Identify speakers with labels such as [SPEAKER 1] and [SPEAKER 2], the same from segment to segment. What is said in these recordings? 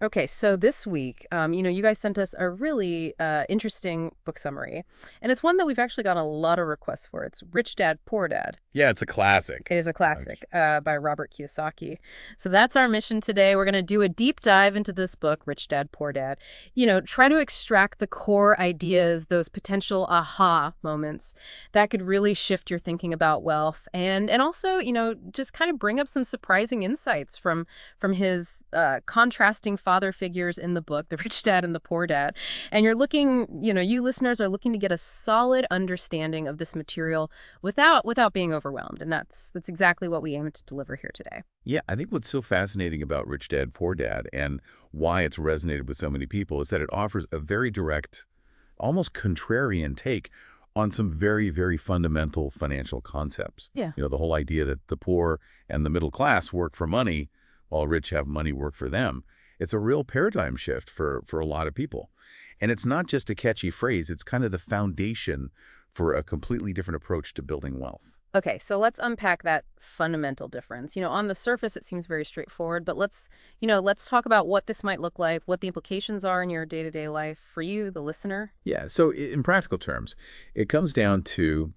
[SPEAKER 1] Okay, so this week, you guys sent us a really interesting book summary, and it's one that we've actually got a lot of requests for. It's Rich Dad, Poor Dad.
[SPEAKER 2] Yeah, it's a
[SPEAKER 1] It
[SPEAKER 2] classic.
[SPEAKER 1] is a classic by Robert Kiyosaki. So that's our mission today. We're going to do a deep dive into this book, Rich Dad, Poor Dad. Try to extract the core ideas, those potential aha moments that could really shift your thinking about wealth, and also, just kind of bring up some surprising insights from his contrasting father figures in the book, the Rich Dad and the Poor Dad. And you listeners are looking to get a solid understanding of this material without being overwhelmed, and that's exactly what we aim to deliver here today.
[SPEAKER 2] Yeah, I think what's so fascinating about Rich Dad, Poor Dad and why it's resonated with so many people is that it offers a very direct, almost contrarian take on some very, very fundamental financial concepts.
[SPEAKER 1] Yeah.
[SPEAKER 2] The whole idea that the poor and the middle class work for money while rich have money work for them. It's a real paradigm shift for a lot of people. And it's not just a catchy phrase, it's kind of the foundation for a completely different approach to building wealth.
[SPEAKER 1] Okay, so let's unpack that fundamental difference. On the surface it seems very straightforward, but let's talk about what this might look like, what the implications are in your day-to-day life for you, the listener.
[SPEAKER 2] Yeah, so in practical terms, it comes down to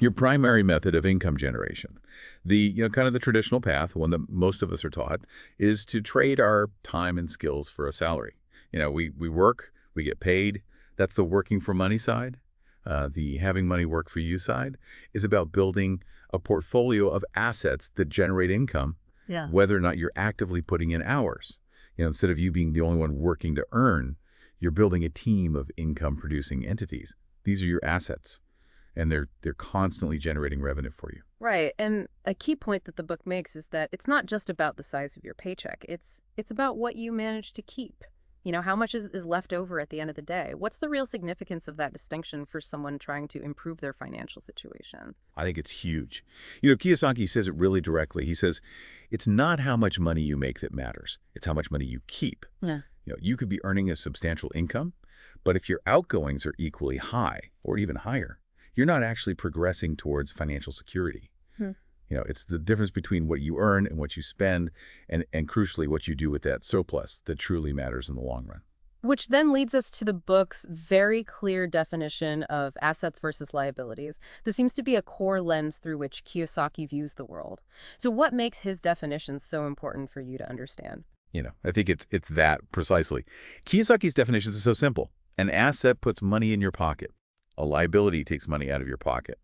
[SPEAKER 2] your primary method of income generation. Kind of the traditional path, one that most of us are taught, is to trade our time and skills for a salary. We work, we get paid. That's the working for money side. The having money work for you side is about building a portfolio of assets that generate income,
[SPEAKER 1] Yeah.
[SPEAKER 2] whether or not you're actively putting in hours. Instead of you being the only one working to earn, you're building a team of income-producing entities. These are your assets, and they're constantly generating revenue for you.
[SPEAKER 1] Right. And a key point that the book makes is that it's not just about the size of your paycheck. It's about what you manage to keep. How much is left over at the end of the day? What's the real significance of that distinction for someone trying to improve their financial situation?
[SPEAKER 2] I think it's huge. Kiyosaki says it really directly. He says, it's not how much money you make that matters. It's how much money you keep.
[SPEAKER 1] Yeah.
[SPEAKER 2] You could be earning a substantial income, but if your outgoings are equally high or even higher, you're not actually progressing towards financial security.
[SPEAKER 1] Hmm.
[SPEAKER 2] It's the difference between what you earn and what you spend, and crucially, what you do with that surplus that truly matters in the long run.
[SPEAKER 1] Which then leads us to the book's very clear definition of assets versus liabilities. This seems to be a core lens through which Kiyosaki views the world. So what makes his definition so important for you to understand?
[SPEAKER 2] I think it's that precisely. Kiyosaki's definitions are so simple. An asset puts money in your pocket. A liability takes money out of your pocket.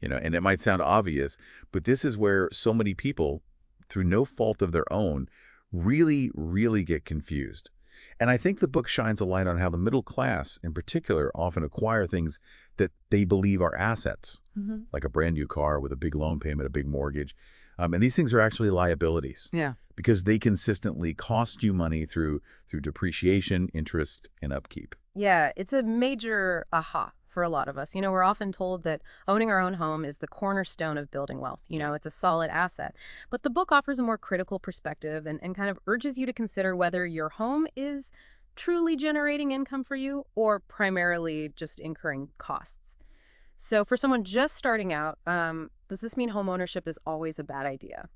[SPEAKER 2] And it might sound obvious, but this is where so many people, through no fault of their own, really, really get confused. And I think the book shines a light on how the middle class, in particular, often acquire things that they believe are assets,
[SPEAKER 1] Hmm.
[SPEAKER 2] like a brand new car with a big loan payment, a big mortgage. And these things are actually liabilities
[SPEAKER 1] Yeah.
[SPEAKER 2] because they consistently cost you money through depreciation, interest, and upkeep.
[SPEAKER 1] Yeah, it's a major aha for a lot of us. We're often told that owning our own home is the cornerstone of building wealth. It's a solid asset. But the book offers a more critical perspective and kind of urges you to consider whether your home is truly generating income for you or primarily just incurring costs. So for someone just starting out, does this mean home ownership is always a bad idea?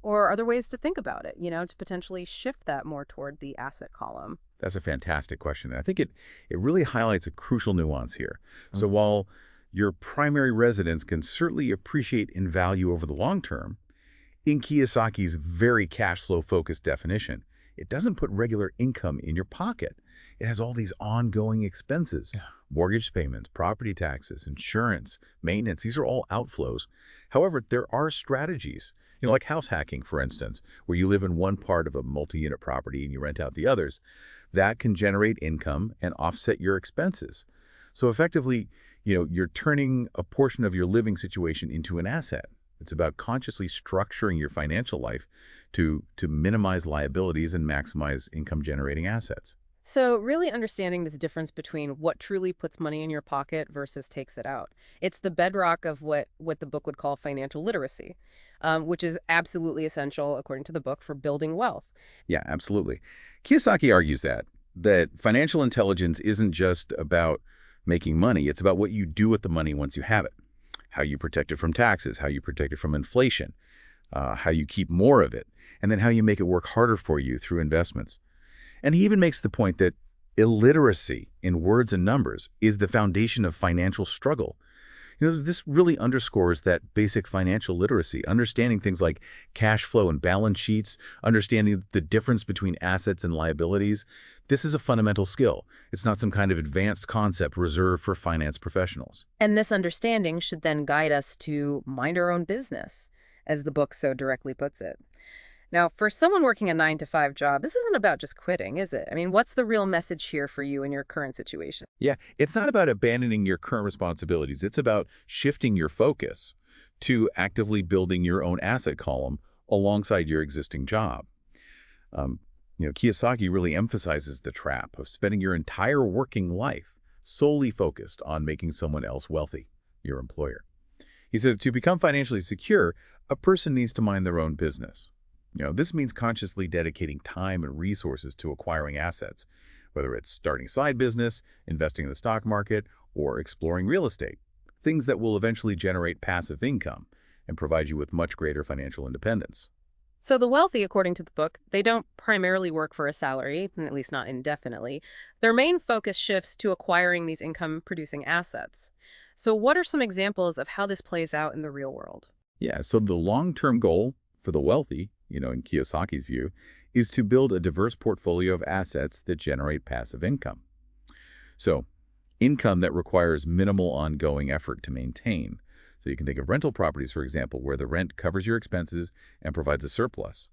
[SPEAKER 1] Or are there ways to think about it, to potentially shift that more toward the asset column?
[SPEAKER 2] That's a fantastic question. And I think it really highlights a crucial nuance here. So while your primary residence can certainly appreciate in value over the long term, in Kiyosaki's very cash flow focused definition, it doesn't put regular income in your pocket. It has all these ongoing expenses,
[SPEAKER 1] Yeah.
[SPEAKER 2] mortgage payments, property taxes, insurance, maintenance. These are all outflows. However, there are strategies, like house hacking, for instance, where you live in one part of a multi-unit property and you rent out the others. That can generate income and offset your expenses. So effectively, you're turning a portion of your living situation into an asset. It's about consciously structuring your financial life to minimize liabilities and maximize income-generating assets.
[SPEAKER 1] So really understanding this difference between what truly puts money in your pocket versus takes it out. It's the bedrock of what the book would call financial literacy, which is absolutely essential, according to the book, for building wealth.
[SPEAKER 2] Yeah, absolutely. Kiyosaki argues that financial intelligence isn't just about making money. It's about what you do with the money once you have it, how you protect it from taxes, how you protect it from inflation, how you keep more of it, and then how you make it work harder for you through investments. And he even makes the point that illiteracy in words and numbers is the foundation of financial struggle. This really underscores that basic financial literacy, understanding things like cash flow and balance sheets, understanding the difference between assets and liabilities. This is a fundamental skill. It's not some kind of advanced concept reserved for finance professionals.
[SPEAKER 1] And this understanding should then guide us to mind our own business, as the book so directly puts it. Now, for someone working a 9 to 5 job, this isn't about just quitting, is it? I mean, what's the real message here for you in your current situation?
[SPEAKER 2] Yeah, it's not about abandoning your current responsibilities. It's about shifting your focus to actively building your own asset column alongside your existing job. Um, Kiyosaki really emphasizes the trap of spending your entire working life solely focused on making someone else wealthy, your employer. He says to become financially secure, a person needs to mind their own business. This means consciously dedicating time and resources to acquiring assets, whether it's starting a side business, investing in the stock market, or exploring real estate, things that will eventually generate passive income and provide you with much greater financial independence.
[SPEAKER 1] So the wealthy, according to the book, they don't primarily work for a salary, at least not indefinitely. Their main focus shifts to acquiring these income-producing assets. So what are some examples of how this plays out in the real world?
[SPEAKER 2] Yeah, so the long-term goal for the wealthy, in Kiyosaki's view, is to build a diverse portfolio of assets that generate passive income. So, income that requires minimal ongoing effort to maintain. So you can think of rental properties, for example, where the rent covers your expenses and provides a surplus.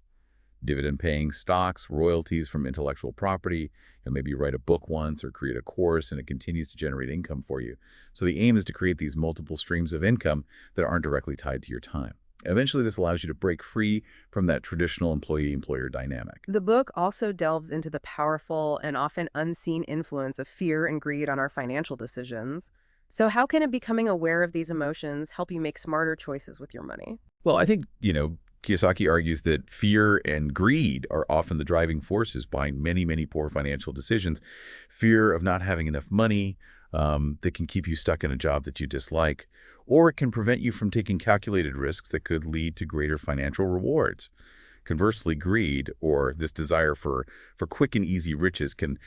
[SPEAKER 2] Dividend-paying stocks, royalties from intellectual property, maybe you write a book once or create a course and it continues to generate income for you. So the aim is to create these multiple streams of income that aren't directly tied to your time. Eventually, this allows you to break free from that traditional employee-employer dynamic.
[SPEAKER 1] The book also delves into the powerful and often unseen influence of fear and greed on our financial decisions. So how can becoming aware of these emotions help you make smarter choices with your money?
[SPEAKER 2] Well, I think, Kiyosaki argues that fear and greed are often the driving forces behind many, many poor financial decisions. Fear of not having enough money that can keep you stuck in a job that you dislike, or it can prevent you from taking calculated risks that could lead to greater financial rewards. Conversely, greed, or this desire for quick and easy riches, can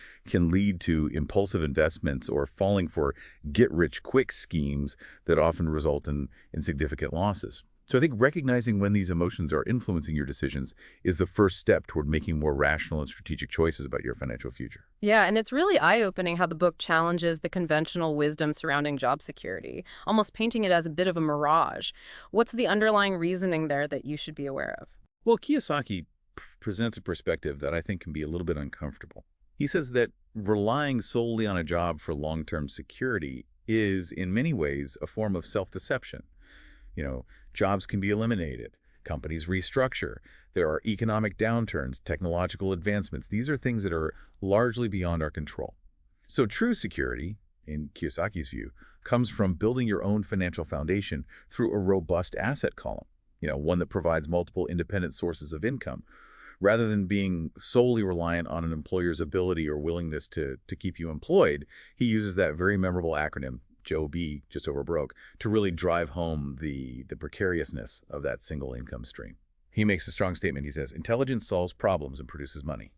[SPEAKER 2] lead to impulsive investments or falling for get-rich-quick schemes that often result in significant losses. So I think recognizing when these emotions are influencing your decisions is the first step toward making more rational and strategic choices about your financial future.
[SPEAKER 1] Yeah, and it's really eye-opening how the book challenges the conventional wisdom surrounding job security, almost painting it as a bit of a mirage. What's the underlying reasoning there that you should be aware of?
[SPEAKER 2] Well, Kiyosaki presents a perspective that I think can be a little bit uncomfortable. He says that relying solely on a job for long-term security is, in many ways, a form of self-deception. Jobs can be eliminated. Companies restructure. There are economic downturns, technological advancements. These are things that are largely beyond our control. So true security, in Kiyosaki's view, comes from building your own financial foundation through a robust asset column, one that provides multiple independent sources of income, rather than being solely reliant on an employer's ability or willingness to keep you employed. He uses that very memorable acronym, Joe B, just over broke, to really drive home the precariousness of that single income stream. He makes a strong statement. He says, intelligence solves problems and produces money.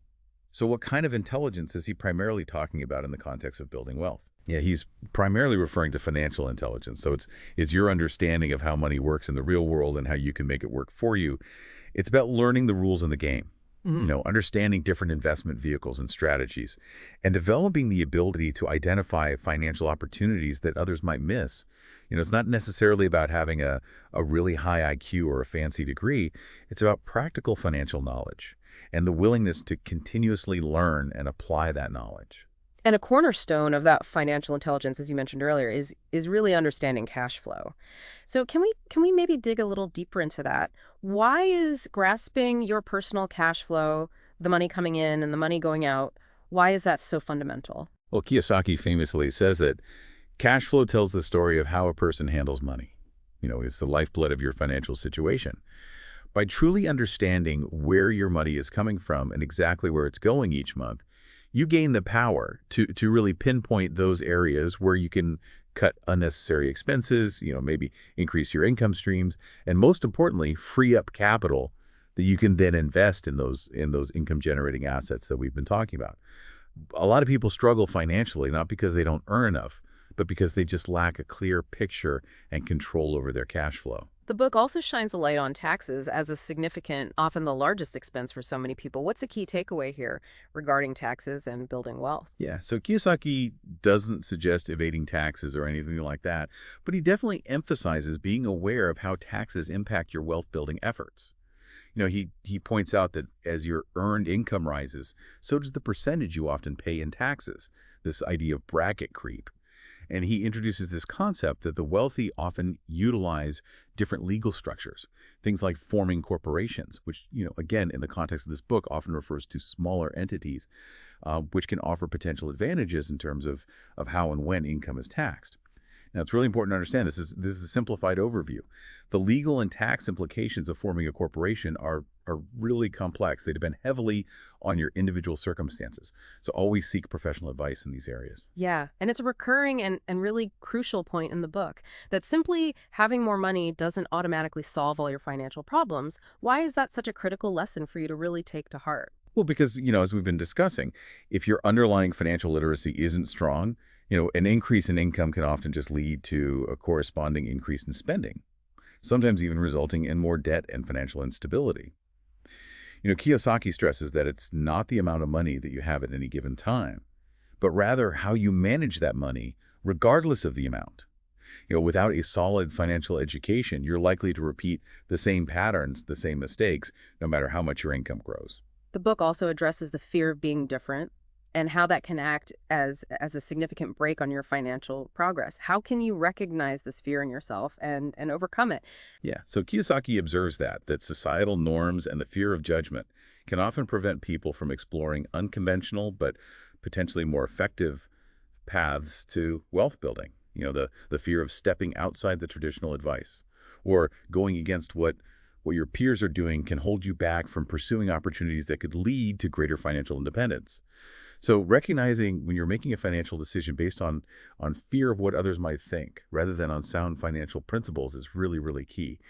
[SPEAKER 2] So what kind of intelligence is he primarily talking about in the context of building wealth? Yeah, he's primarily referring to financial intelligence. So it's your understanding of how money works in the real world and how you can make it work for you. It's about learning the rules in the game. Understanding different investment vehicles and strategies, and developing the ability to identify financial opportunities that others might miss. It's not necessarily about having a really high IQ or a fancy degree. It's about practical financial knowledge and the willingness to continuously learn and apply that knowledge.
[SPEAKER 1] And a cornerstone of that financial intelligence, as you mentioned earlier, is really understanding cash flow. So can we maybe dig a little deeper into that? Why is grasping your personal cash flow, the money coming in and the money going out, why is that so fundamental?
[SPEAKER 2] Well, Kiyosaki famously says that cash flow tells the story of how a person handles money. It's the lifeblood of your financial situation. By truly understanding where your money is coming from and exactly where it's going each month, you gain the power to really pinpoint those areas where you can cut unnecessary expenses, maybe increase your income streams, and most importantly, free up capital that you can then invest in those income-generating assets that we've been talking about. A lot of people struggle financially, not because they don't earn enough, but because they just lack a clear picture and control over their cash flow.
[SPEAKER 1] The book also shines a light on taxes as a significant, often the largest expense for so many people. What's the key takeaway here regarding taxes and building wealth?
[SPEAKER 2] Yeah, so Kiyosaki doesn't suggest evading taxes or anything like that, but he definitely emphasizes being aware of how taxes impact your wealth-building efforts. He points out that as your earned income rises, so does the percentage you often pay in taxes, this idea of bracket creep. And he introduces this concept that the wealthy often utilize different legal structures, things like forming corporations, which, again, in the context of this book, often refers to smaller entities, which can offer potential advantages in terms of how and when income is taxed. Now, it's really important to understand this is a simplified overview. The legal and tax implications of forming a corporation are really complex. They depend heavily on your individual circumstances. So always seek professional advice in these areas.
[SPEAKER 1] Yeah, and it's a recurring and really crucial point in the book that simply having more money doesn't automatically solve all your financial problems. Why is that such a critical lesson for you to really take to heart?
[SPEAKER 2] Well, because, as we've been discussing, if your underlying financial literacy isn't strong, an increase in income can often just lead to a corresponding increase in spending, sometimes even resulting in more debt and financial instability. Kiyosaki stresses that it's not the amount of money that you have at any given time, but rather how you manage that money regardless of the amount. Without a solid financial education, you're likely to repeat the same patterns, the same mistakes, no matter how much your income grows.
[SPEAKER 1] The book also addresses the fear of being different and how that can act as a significant brake on your financial progress. How can you recognize this fear in yourself and overcome it?
[SPEAKER 2] Yeah, so Kiyosaki observes that societal norms and the fear of judgment can often prevent people from exploring unconventional but potentially more effective paths to wealth building. The fear of stepping outside the traditional advice or going against what your peers are doing can hold you back from pursuing opportunities that could lead to greater financial independence. So recognizing when you're making a financial decision based on fear of what others might think rather than on sound financial principles is really, really key.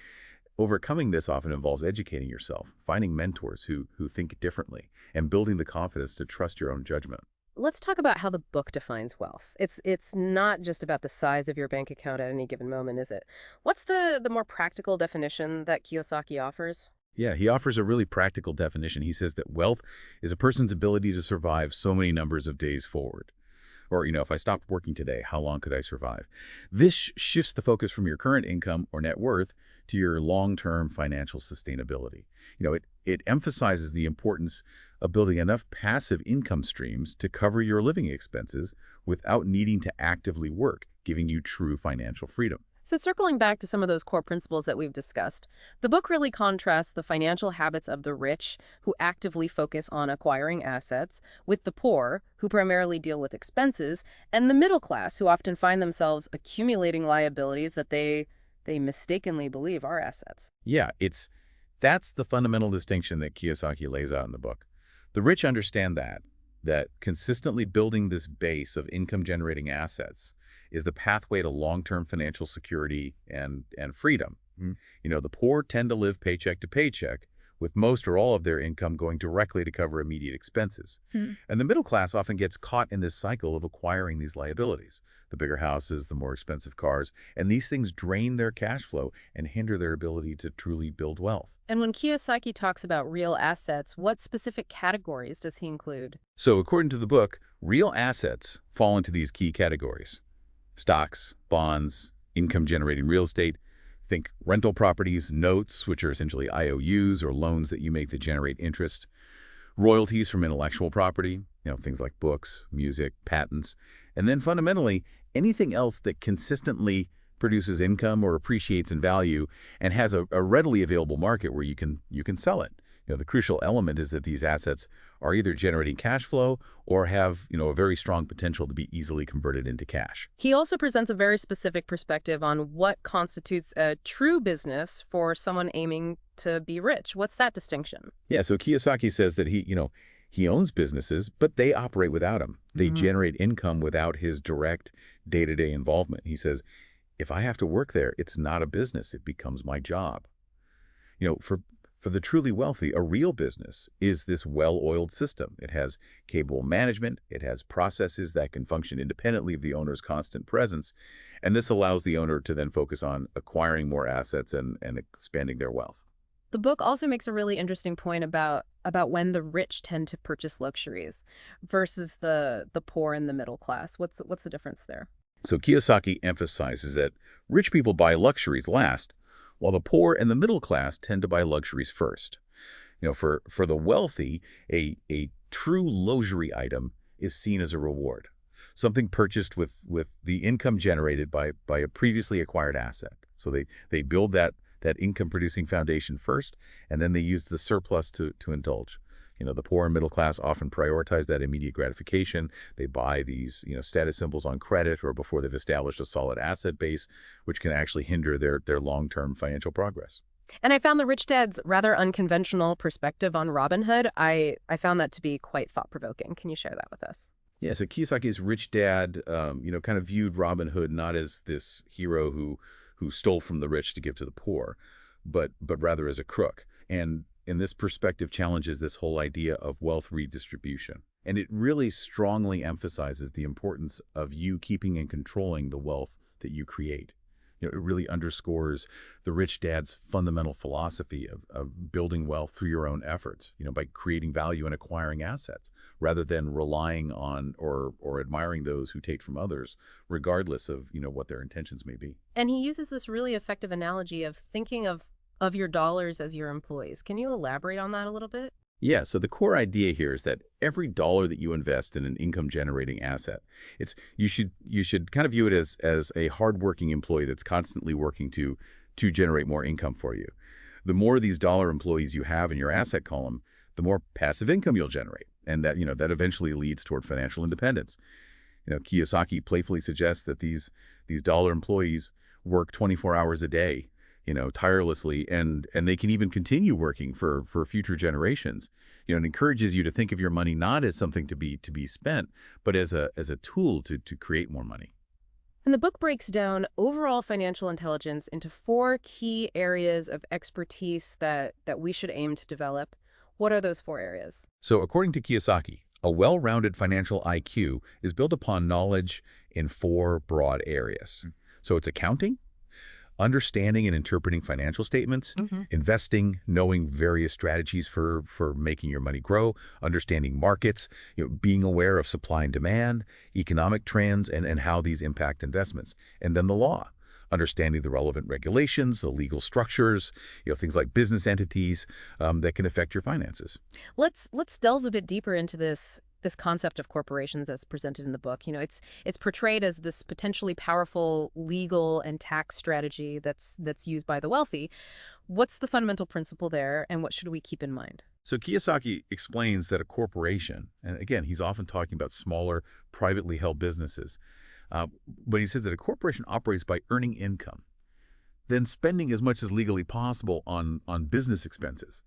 [SPEAKER 2] Overcoming this often involves educating yourself, finding mentors who think differently, and building the confidence to trust your own judgment.
[SPEAKER 1] Let's talk about how the book defines wealth. It's not just about the size of your bank account at any given moment, is it? What's the more practical definition that Kiyosaki offers?
[SPEAKER 2] Yeah, he offers a really practical definition. He says that wealth is a person's ability to survive so many numbers of days forward. Or, if I stopped working today, how long could I survive? This shifts the focus from your current income or net worth to your long-term financial sustainability. It emphasizes the importance of building enough passive income streams to cover your living expenses without needing to actively work, giving you true financial freedom.
[SPEAKER 1] So circling back to some of those core principles that we've discussed, the book really contrasts the financial habits of the rich, who actively focus on acquiring assets, with the poor, who primarily deal with expenses, and the middle class, who often find themselves accumulating liabilities that they mistakenly believe are assets.
[SPEAKER 2] Yeah, that's the fundamental distinction that Kiyosaki lays out in the book. The rich understand that consistently building this base of income-generating assets is the pathway to long-term financial security and freedom. The poor tend to live paycheck to paycheck, with most or all of their income going directly to cover immediate expenses. And the middle class often gets caught in this cycle of acquiring these liabilities. The bigger houses, the more expensive cars, and these things drain their cash flow and hinder their ability to truly build wealth.
[SPEAKER 1] And when Kiyosaki talks about real assets, what specific categories does he include?
[SPEAKER 2] So according to the book, real assets fall into these key categories: stocks, bonds, income-generating real estate. Think rental properties, notes, which are essentially IOUs or loans that you make that generate interest, royalties from intellectual property, things like books, music, patents, and then fundamentally, anything else that consistently produces income or appreciates in value and has a readily available market where you can sell it. The crucial element is that these assets are either generating cash flow or have, a very strong potential to be easily converted into cash.
[SPEAKER 1] He also presents a very specific perspective on what constitutes a true business for someone aiming to be rich. What's that distinction?
[SPEAKER 2] Yeah, so Kiyosaki says that he owns businesses, but they operate without him. They generate income without his direct day-to-day involvement. He says, if I have to work there, it's not a business. It becomes my job. For For the truly wealthy, a real business is this well-oiled system. It has capable management, it has processes that can function independently of the owner's constant presence, and this allows the owner to then focus on acquiring more assets and expanding their wealth.
[SPEAKER 1] The book also makes a really interesting point about when the rich tend to purchase luxuries versus the poor and the middle class. What's the difference there?
[SPEAKER 2] So Kiyosaki emphasizes that rich people buy luxuries last, while the poor and the middle class tend to buy luxuries first. For the wealthy, a true luxury item is seen as a reward, something purchased with the income generated by a previously acquired asset. So they build that income-producing foundation first, and then they use the surplus to indulge. The poor and middle class often prioritize that immediate gratification. They buy these, status symbols on credit or before they've established a solid asset base, which can actually hinder their long-term financial progress.
[SPEAKER 1] And I found the Rich Dad's rather unconventional perspective on Robin Hood. I found that to be quite thought-provoking. Can you share that with us?
[SPEAKER 2] Yeah, so Kiyosaki's Rich Dad, kind of viewed Robin Hood not as this hero who stole from the rich to give to the poor, but rather as a crook. And this perspective challenges this whole idea of wealth redistribution. And it really strongly emphasizes the importance of you keeping and controlling the wealth that you create. It really underscores the rich dad's fundamental philosophy of building wealth through your own efforts, by creating value and acquiring assets, rather than relying on or admiring those who take from others, regardless of, what their intentions may be.
[SPEAKER 1] And he uses this really effective analogy of thinking of your dollars as your employees. Can you elaborate on that a little bit?
[SPEAKER 2] Yeah, so the core idea here is that every dollar that you invest in an income-generating asset, you should kind of view it as a hardworking employee that's constantly working to generate more income for you. The more of these dollar employees you have in your asset column, the more passive income you'll generate, and that eventually leads toward financial independence. Kiyosaki playfully suggests that these dollar employees work 24 hours a day, tirelessly, and they can even continue working for future generations. It encourages you to think of your money not as something to be spent, but as a tool to create more money.
[SPEAKER 1] And the book breaks down overall financial intelligence into four key areas of expertise that we should aim to develop. What are those four areas?
[SPEAKER 2] So according to Kiyosaki, a well-rounded financial IQ is built upon knowledge in four broad areas. So it's accounting, understanding and interpreting financial statements, investing, knowing various strategies for making your money grow, understanding markets, being aware of supply and demand, economic trends, and how these impact investments. And then the law, understanding the relevant regulations, the legal structures, things like business entities that can affect your finances.
[SPEAKER 1] Let's delve a bit deeper into this concept of corporations as presented in the book. It's portrayed as this potentially powerful legal and tax strategy that's used by the wealthy. What's the fundamental principle there, and what should we keep in mind?
[SPEAKER 2] So Kiyosaki explains that a corporation, and again, he's often talking about smaller, privately held businesses, but he says that a corporation operates by earning income, then spending as much as legally possible on business expenses,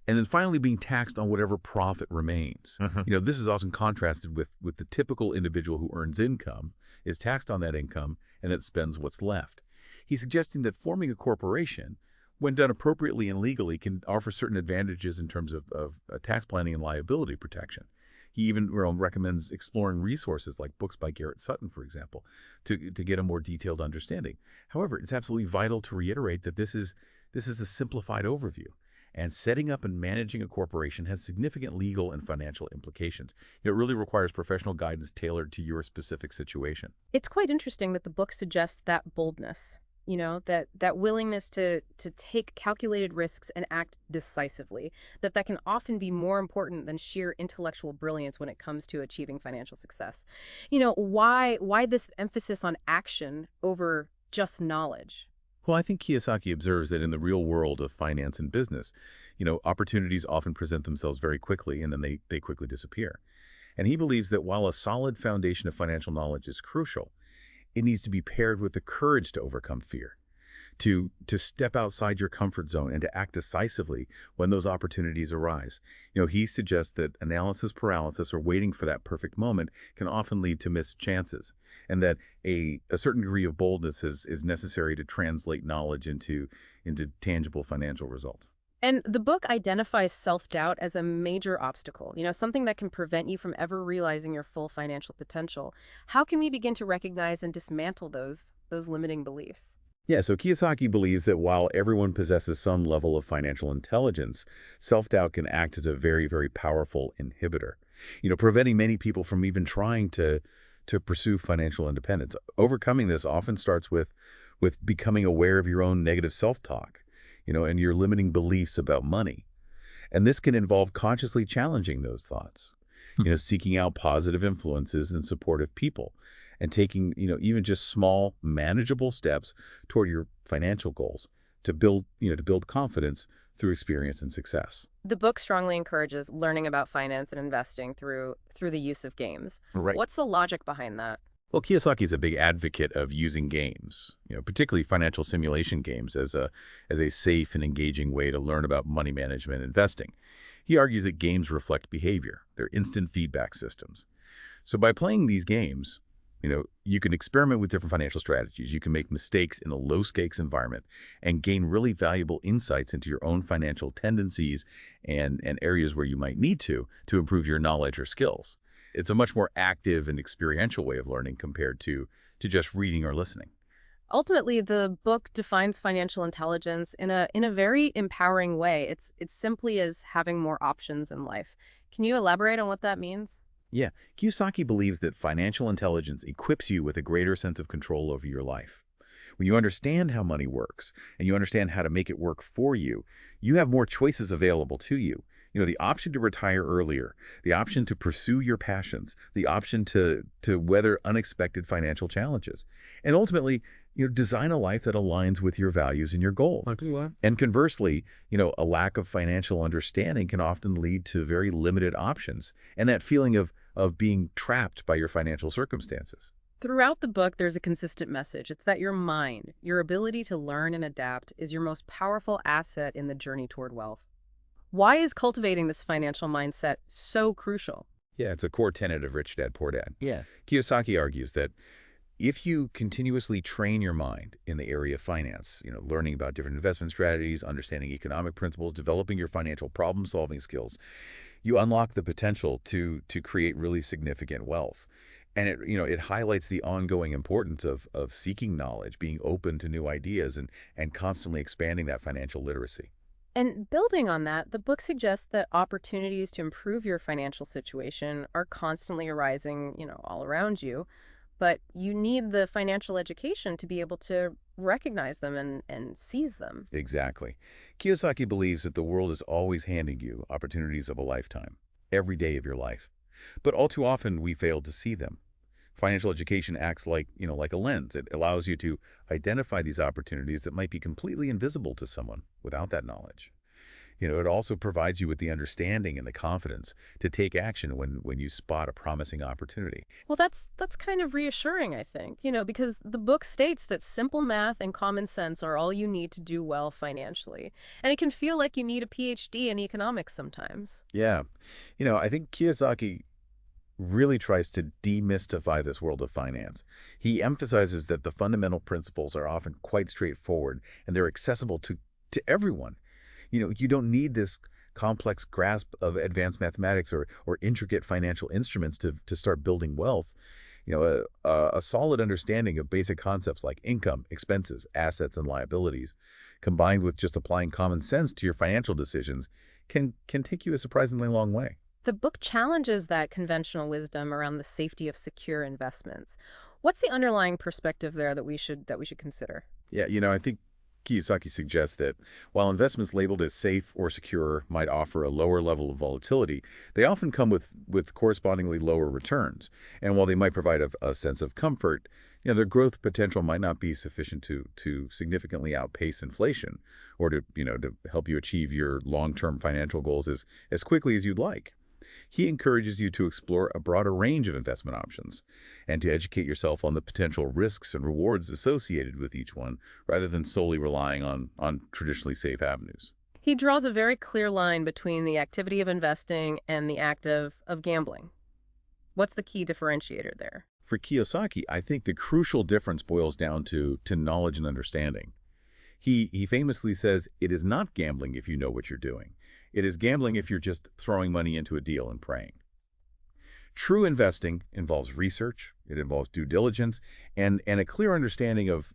[SPEAKER 2] and then finally being taxed on whatever profit remains. This is often contrasted with the typical individual who earns income, is taxed on that income, and then spends what's left. He's suggesting that forming a corporation, when done appropriately and legally, can offer certain advantages in terms of tax planning and liability protection. He even recommends exploring resources like books by Garrett Sutton, for example, to get a more detailed understanding. However, it's absolutely vital to reiterate that this is a simplified overview. And setting up and managing a corporation has significant legal and financial implications. It really requires professional guidance tailored to your specific situation.
[SPEAKER 1] It's quite interesting that the book suggests that boldness, that willingness to take calculated risks and act decisively, that can often be more important than sheer intellectual brilliance when it comes to achieving financial success. Why this emphasis on action over just knowledge?
[SPEAKER 2] Well, I think Kiyosaki observes that in the real world of finance and business, opportunities often present themselves very quickly and then they quickly disappear. And he believes that while a solid foundation of financial knowledge is crucial, it needs to be paired with the courage to overcome fear, to step outside your comfort zone and to act decisively when those opportunities arise. He suggests that analysis paralysis or waiting for that perfect moment can often lead to missed chances, and that a certain degree of boldness is necessary to translate knowledge into tangible financial results.
[SPEAKER 1] And the book identifies self-doubt as a major obstacle, something that can prevent you from ever realizing your full financial potential. How can we begin to recognize and dismantle those limiting beliefs?
[SPEAKER 2] Yeah, so Kiyosaki believes that while everyone possesses some level of financial intelligence, self-doubt can act as a very, very powerful inhibitor, preventing many people from even trying to pursue financial independence. Overcoming this often starts with becoming aware of your own negative self-talk, and your limiting beliefs about money. And this can involve consciously challenging those thoughts, seeking out positive influences and supportive people, and taking, even just small, manageable steps toward your financial goals to build confidence through experience and success.
[SPEAKER 1] The book strongly encourages learning about finance and investing through the use of games.
[SPEAKER 2] Right.
[SPEAKER 1] What's the logic behind that?
[SPEAKER 2] Well, Kiyosaki is a big advocate of using games, particularly financial simulation games, as a safe and engaging way to learn about money management and investing. He argues that games reflect behavior. They're instant feedback systems. So by playing these games, you can experiment with different financial strategies. You can make mistakes in a low-stakes environment and gain really valuable insights into your own financial tendencies and areas where you might need to improve your knowledge or skills. It's a much more active and experiential way of learning compared to just reading or listening.
[SPEAKER 1] Ultimately, the book defines financial intelligence in a very empowering way. It's simply as having more options in life. Can you elaborate on what that means?
[SPEAKER 2] Yeah, Kiyosaki believes that financial intelligence equips you with a greater sense of control over your life. When you understand how money works and you understand how to make it work for you, you have more choices available to you. The option to retire earlier, the option to pursue your passions, the option to weather unexpected financial challenges, and ultimately, design a life that aligns with your values and your goals.
[SPEAKER 1] Like what?
[SPEAKER 2] And conversely, a lack of financial understanding can often lead to very limited options and that feeling of being trapped by your financial circumstances.
[SPEAKER 1] Throughout the book, there's a consistent message. It's that your mind, your ability to learn and adapt, is your most powerful asset in the journey toward wealth. Why is cultivating this financial mindset so crucial?
[SPEAKER 2] Yeah, it's a core tenet of Rich Dad, Poor Dad.
[SPEAKER 1] Yeah.
[SPEAKER 2] Kiyosaki argues that if you continuously train your mind in the area of finance, learning about different investment strategies, understanding economic principles, developing your financial problem-solving skills, you unlock the potential to create really significant wealth. And it highlights the ongoing importance of seeking knowledge, being open to new ideas, and constantly expanding that financial literacy.
[SPEAKER 1] And building on that, the book suggests that opportunities to improve your financial situation are constantly arising, all around you. But you need the financial education to be able to recognize them and seize them.
[SPEAKER 2] Exactly. Kiyosaki believes that the world is always handing you opportunities of a lifetime, every day of your life. But all too often, we fail to see them. Financial education acts like a lens. It allows you to identify these opportunities that might be completely invisible to someone without that knowledge. It also provides you with the understanding and the confidence to take action when you spot a promising opportunity.
[SPEAKER 1] Well, that's kind of reassuring, I think, because the book states that simple math and common sense are all you need to do well financially. And it can feel like you need a PhD in economics sometimes.
[SPEAKER 2] Yeah. I think Kiyosaki really tries to demystify this world of finance. He emphasizes that the fundamental principles are often quite straightforward and they're accessible to everyone. You don't need this complex grasp of advanced mathematics or intricate financial instruments to start building wealth. A solid understanding of basic concepts like income, expenses, assets, and liabilities, combined with just applying common sense to your financial decisions, can take you a surprisingly long way.
[SPEAKER 1] The book challenges that conventional wisdom around the safety of secure investments. What's the underlying perspective there that we should consider?
[SPEAKER 2] Yeah, I think Kiyosaki suggests that while investments labeled as safe or secure might offer a lower level of volatility, they often come with correspondingly lower returns. And while they might provide a sense of comfort, their growth potential might not be sufficient to significantly outpace inflation or to help you achieve your long-term financial goals as quickly as you'd like. He encourages you to explore a broader range of investment options and to educate yourself on the potential risks and rewards associated with each one rather than solely relying on traditionally safe avenues.
[SPEAKER 1] He draws a very clear line between the activity of investing and the act of gambling. What's the key differentiator there?
[SPEAKER 2] For Kiyosaki, I think the crucial difference boils down to knowledge and understanding. He famously says, "It is not gambling if you know what you're doing. It is gambling if you're just throwing money into a deal and praying." True investing involves research, it involves due diligence, and a clear understanding of,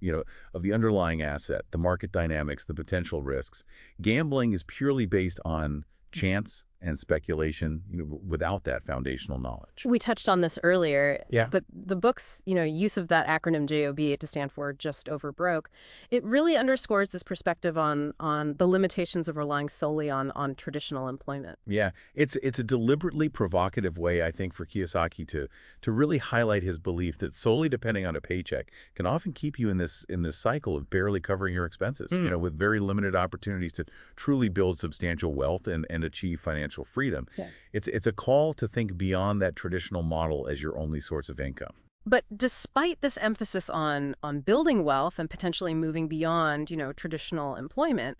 [SPEAKER 2] of the underlying asset, the market dynamics, the potential risks. Gambling is purely based on chance and speculation, without that foundational knowledge.
[SPEAKER 1] We touched on this earlier,
[SPEAKER 2] Yeah.
[SPEAKER 1] but the book's, use of that acronym JOB to stand for just over broke, it really underscores this perspective on the limitations of relying solely on traditional employment.
[SPEAKER 2] Yeah, it's a deliberately provocative way, I think, for Kiyosaki to really highlight his belief that solely depending on a paycheck can often keep you in this cycle of barely covering your expenses, with very limited opportunities to truly build substantial wealth and achieve financial freedom.
[SPEAKER 1] Yeah.
[SPEAKER 2] It's a call to think beyond that traditional model as your only source of income.
[SPEAKER 1] But despite this emphasis on building wealth and potentially moving beyond, traditional employment,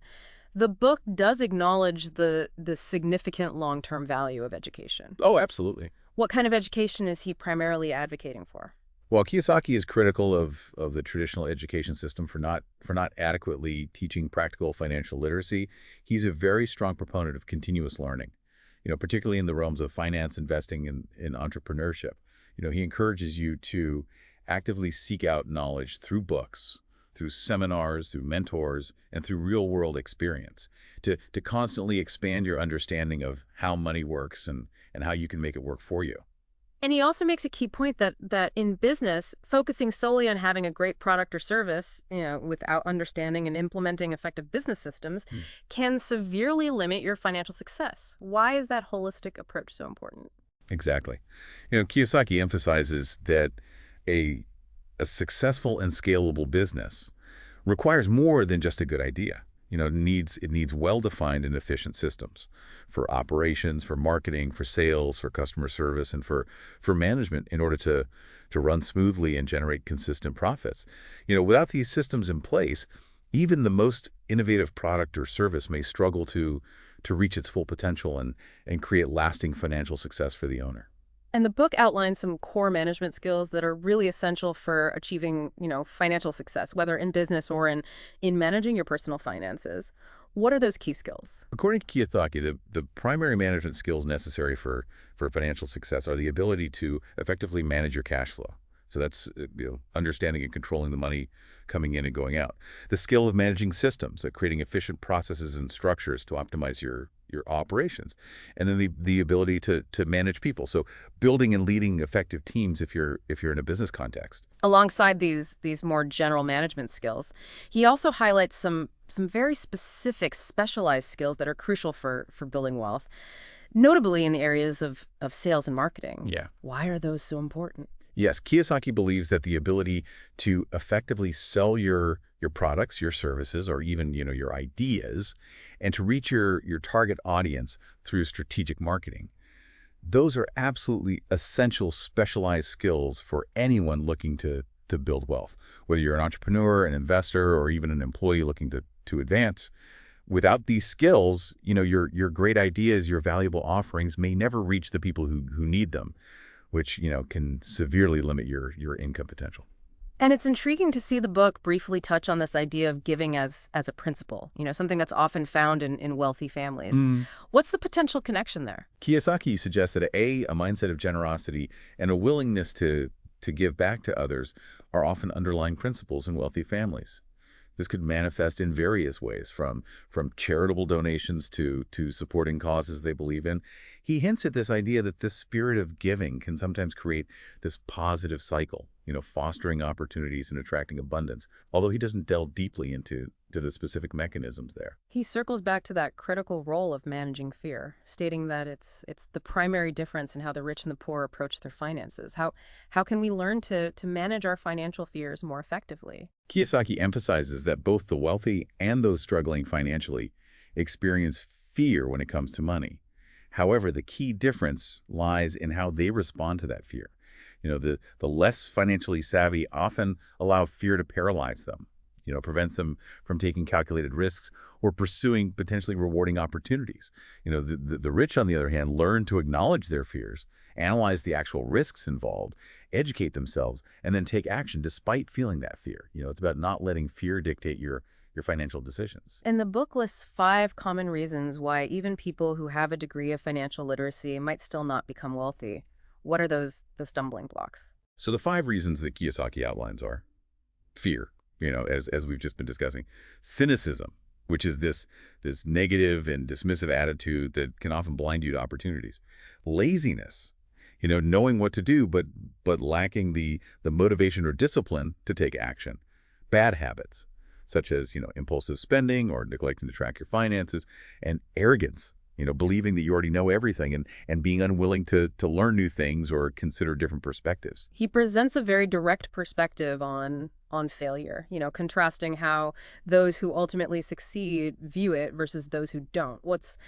[SPEAKER 1] the book does acknowledge the significant long-term value of education.
[SPEAKER 2] Oh, absolutely.
[SPEAKER 1] What kind of education is he primarily advocating for?
[SPEAKER 2] Well, Kiyosaki is critical of the traditional education system for not adequately teaching practical financial literacy. He's a very strong proponent of continuous learning, particularly in the realms of finance, investing, and in entrepreneurship. He encourages you to actively seek out knowledge through books, through seminars, through mentors, and through real-world experience, to constantly expand your understanding of how money works and how you can make it work for you.
[SPEAKER 1] And he also makes a key point that in business, focusing solely on having a great product or service, without understanding and implementing effective business systems, can severely limit your financial success. Why is that holistic approach so important?
[SPEAKER 2] Exactly. Kiyosaki emphasizes that a successful and scalable business requires more than just a good idea. It needs well-defined and efficient systems for operations, for marketing, for sales, for customer service, and for management in order to run smoothly and generate consistent profits. Without these systems in place, even the most innovative product or service may struggle to reach its full potential and create lasting financial success for the owner.
[SPEAKER 1] And the book outlines some core management skills that are really essential for achieving, financial success, whether in business or in managing your personal finances. What are those key skills?
[SPEAKER 2] According to Kiyosaki, the primary management skills necessary for financial success are the ability to effectively manage your cash flow. So that's understanding and controlling the money coming in and going out. The skill of managing systems, creating efficient processes and structures to optimize your operations, and then the ability to manage people. So building and leading effective teams if you're in a business context.
[SPEAKER 1] Alongside these more general management skills, he also highlights some very specific specialized skills that are crucial for building wealth, notably in the areas of sales and marketing.
[SPEAKER 2] Yeah.
[SPEAKER 1] Why are those so important?
[SPEAKER 2] Yes, Kiyosaki believes that the ability to effectively sell your products, your services, or even, your ideas, and to reach your target audience through strategic marketing. Those are absolutely essential specialized skills for anyone looking to build wealth, whether you're an entrepreneur, an investor, or even an employee looking to advance. Without these skills, your great ideas, your valuable offerings may never reach the people who need them, which, can severely limit your income potential.
[SPEAKER 1] And it's intriguing to see the book briefly touch on this idea of giving as a principle, something that's often found in wealthy families. What's the potential connection there?
[SPEAKER 2] Kiyosaki suggests that a mindset of generosity and a willingness to give back to others are often underlying principles in wealthy families. This could manifest in various ways, from charitable donations to supporting causes they believe in. He hints at this idea that this spirit of giving can sometimes create this positive cycle, fostering opportunities and attracting abundance, although he doesn't delve deeply into the specific mechanisms there.
[SPEAKER 1] He circles back to that critical role of managing fear, stating that it's the primary difference in how the rich and the poor approach their finances. How can we learn to manage our financial fears more effectively?
[SPEAKER 2] Kiyosaki emphasizes that both the wealthy and those struggling financially experience fear when it comes to money. However, the key difference lies in how they respond to that fear. The less financially savvy often allow fear to paralyze them, prevents them from taking calculated risks or pursuing potentially rewarding opportunities. The rich, on the other hand, learn to acknowledge their fears, analyze the actual risks involved, educate themselves, and then take action despite feeling that fear. It's about not letting fear dictate your your financial decisions.
[SPEAKER 1] And the book lists 5 common reasons why even people who have a degree of financial literacy might still not become wealthy. What are the stumbling blocks?
[SPEAKER 2] So the 5 reasons that Kiyosaki outlines are fear, as we've just been discussing, cynicism, which is this negative and dismissive attitude that can often blind you to opportunities, laziness, knowing what to do but lacking the motivation or discipline to take action, bad habits, such as impulsive spending or neglecting to track your finances, and arrogance. Believing that you already know everything and being unwilling to learn new things or consider different perspectives.
[SPEAKER 1] He presents a very direct perspective on failure, contrasting how those who ultimately succeed view it versus those who don't. What's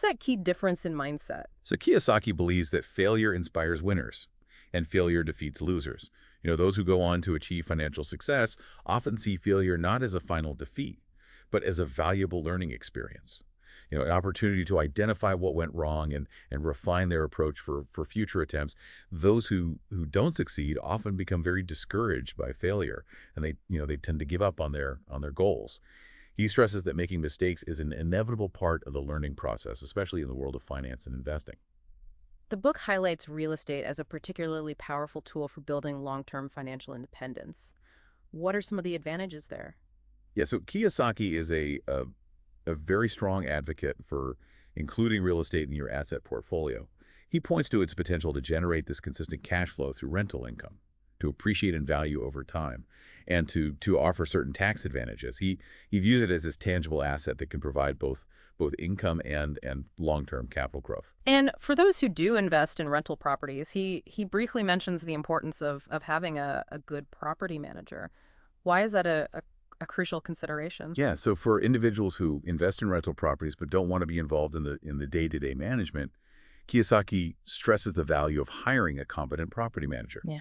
[SPEAKER 1] that key difference in mindset?
[SPEAKER 2] So Kiyosaki believes that failure inspires winners and failure defeats losers. Those who go on to achieve financial success often see failure not as a final defeat, but as a valuable learning experience. An opportunity to identify what went wrong and refine their approach for future attempts. Those who don't succeed often become very discouraged by failure, and they tend to give up on their goals. He stresses that making mistakes is an inevitable part of the learning process, especially in the world of finance and investing.
[SPEAKER 1] The book highlights real estate as a particularly powerful tool for building long-term financial independence. What are some of the advantages there?
[SPEAKER 2] Yeah, so Kiyosaki is a very strong advocate for including real estate in your asset portfolio. He points to its potential to generate this consistent cash flow through rental income, to appreciate in value over time, and to offer certain tax advantages. He views it as this tangible asset that can provide both income and long-term capital growth.
[SPEAKER 1] And for those who do invest in rental properties, he briefly mentions the importance of having a good property manager. Why is that a crucial consideration?
[SPEAKER 2] Yeah, so for individuals who invest in rental properties but don't want to be involved in the day-to-day management, Kiyosaki stresses the value of hiring a competent property manager.
[SPEAKER 1] Yeah.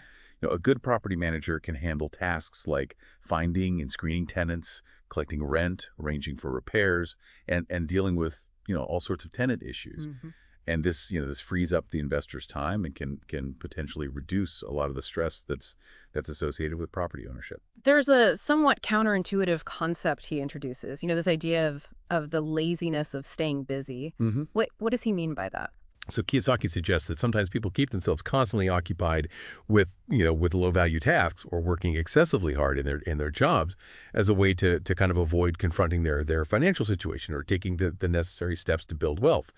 [SPEAKER 2] A good property manager can handle tasks like finding and screening tenants, collecting rent, arranging for repairs, and dealing with, all sorts of tenant issues.
[SPEAKER 1] hmm
[SPEAKER 2] And this frees up the investor's time and can potentially reduce a lot of the stress that's associated with property ownership.
[SPEAKER 1] There's a somewhat counterintuitive concept he introduces, this idea of the laziness of staying busy. What does he mean by that?
[SPEAKER 3] So Kiyosaki suggests that sometimes people keep themselves constantly occupied with low-value tasks or working excessively hard in their jobs as a way to kind of avoid confronting their financial situation or taking the necessary steps to build wealth.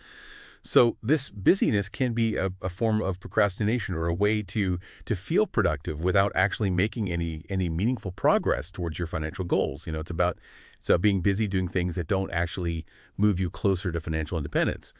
[SPEAKER 3] So this busyness can be a form of procrastination or a way to feel productive without actually making any meaningful progress towards your financial goals. It's about being busy doing things that don't actually move you closer to financial independence.